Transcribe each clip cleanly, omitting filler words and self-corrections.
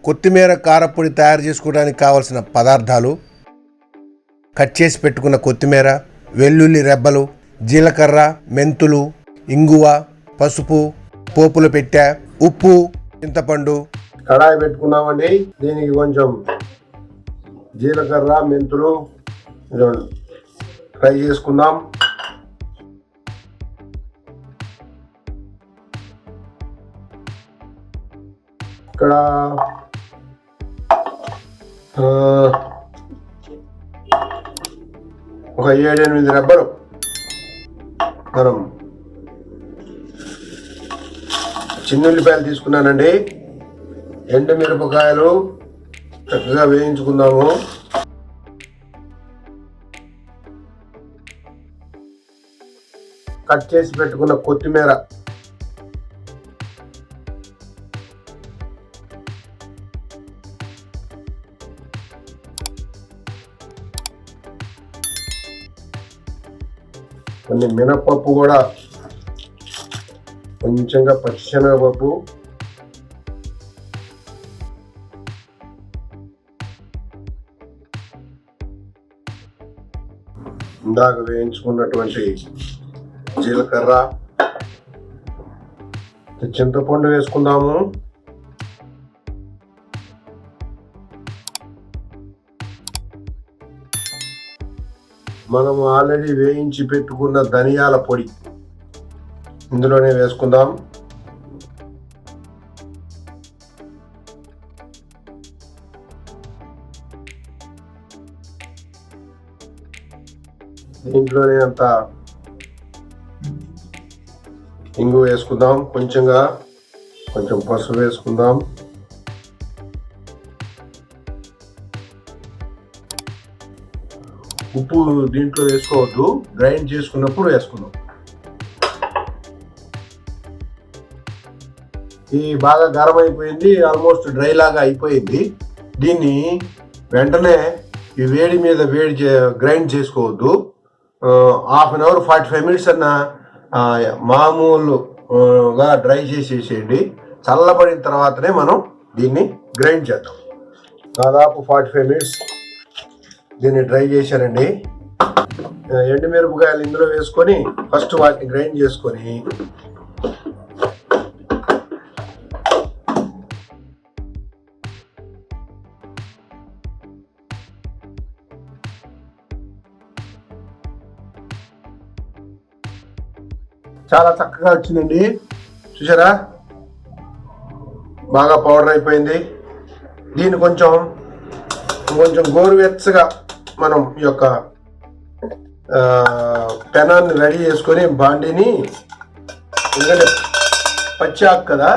కొత్తిమీర కారపొడి తయారు చేసుకోవడానికి కావలసిన పదార్థాలు: కట్ చేసి పెట్టుకున్న కొత్తిమీర, వెల్లుల్లి రెబ్బలు, జీలకర్ర, మెంతులు, ఇంగువ, పసుపు, పోపులు పెట్టె, ఉప్పు, చింతపండు. కడాయి పెట్టుకున్నామండి. దీనికి కొంచెం జీలకర్ర, మెంతులు ఫ్రై చేసుకుందాం. ఇక్కడ ఒక 7-8 రెబ్బలు మనం చిన్నుల్లిపాయలు తీసుకున్నానండి. ఎండుమిరపకాయలు చక్కగా వేయించుకుందాము. కట్ చేసి పెట్టుకున్న కొత్తిమీర, కొన్ని మినపప్పు కూడా, కొంచెంగా పచ్చిశనగపప్పు, ఇందాక వేయించుకున్నటువంటి జీలకర్ర, చింతపండు వేసుకుందాము. మనం ఆల్రెడీ వేయించి పెట్టుకున్న ధనియాల పొడి ఇందులోనే వేసుకుందాం. దీంట్లోనే అంత ఇంగు వేసుకుందాం. కొంచెం పసుపు వేసుకుందాం. ఉప్పు దీంట్లో వేసుకోవద్దు, గ్రైండ్ చేసుకున్నప్పుడు వేసుకుందాం. ఇది బాగా గరం అయిపోయింది, ఆల్మోస్ట్ డ్రై లాగా అయిపోయింది. దీన్ని వెంటనే ఈ వేడి మీద గ్రైండ్ చేసుకోవద్దు. 1/2 అవర్ 45 మినిట్స్ అన్న మామూలుగా డ్రై చేసేసేయండి. చల్లబడిన తర్వాతనే మనం దీన్ని గ్రైండ్ చేద్దాం. దాదాపు 45 మినిట్స్ దీన్ని డ్రై చేశానండి. ఎండుమిరపకాయలు ఇందులో వేసుకొని ఫస్ట్ వాటిని గ్రైండ్ చేసుకొని చాలా చక్కగా వచ్చిందండి. చూసారా, బాగా పౌడర్ అయిపోయింది. దీన్ని కొంచెం గోరువెచ్చగా మనం ఈ యొక్క పెనాన్ని రెడీ చేసుకొని బాండీని, ఎందుకంటే పచ్చాకు కదా,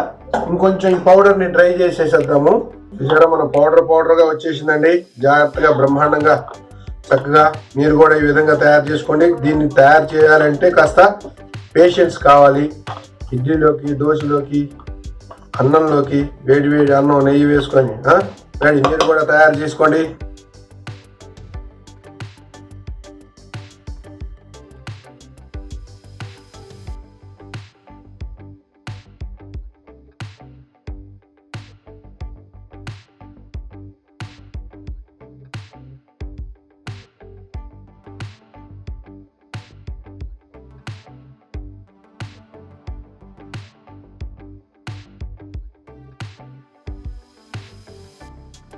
ఇంకొంచెం ఈ పౌడర్ని డ్రై చేసేసేద్దాము. చూసారా, మన పౌడర్గా వచ్చేసిందండి. జాగ్రత్తగా బ్రహ్మాండంగా చక్కగా మీరు కూడా ఈ విధంగా తయారు చేసుకోండి. దీన్ని తయారు చేయాలంటే కాస్త పేషెన్స్ కావాలి. ఇడ్లీలోకి, దోశలోకి, అన్నంలోకి వేడి అన్నం నెయ్యి వేసుకొని రెడీ. మీరు కూడా తయారు చేసుకోండి.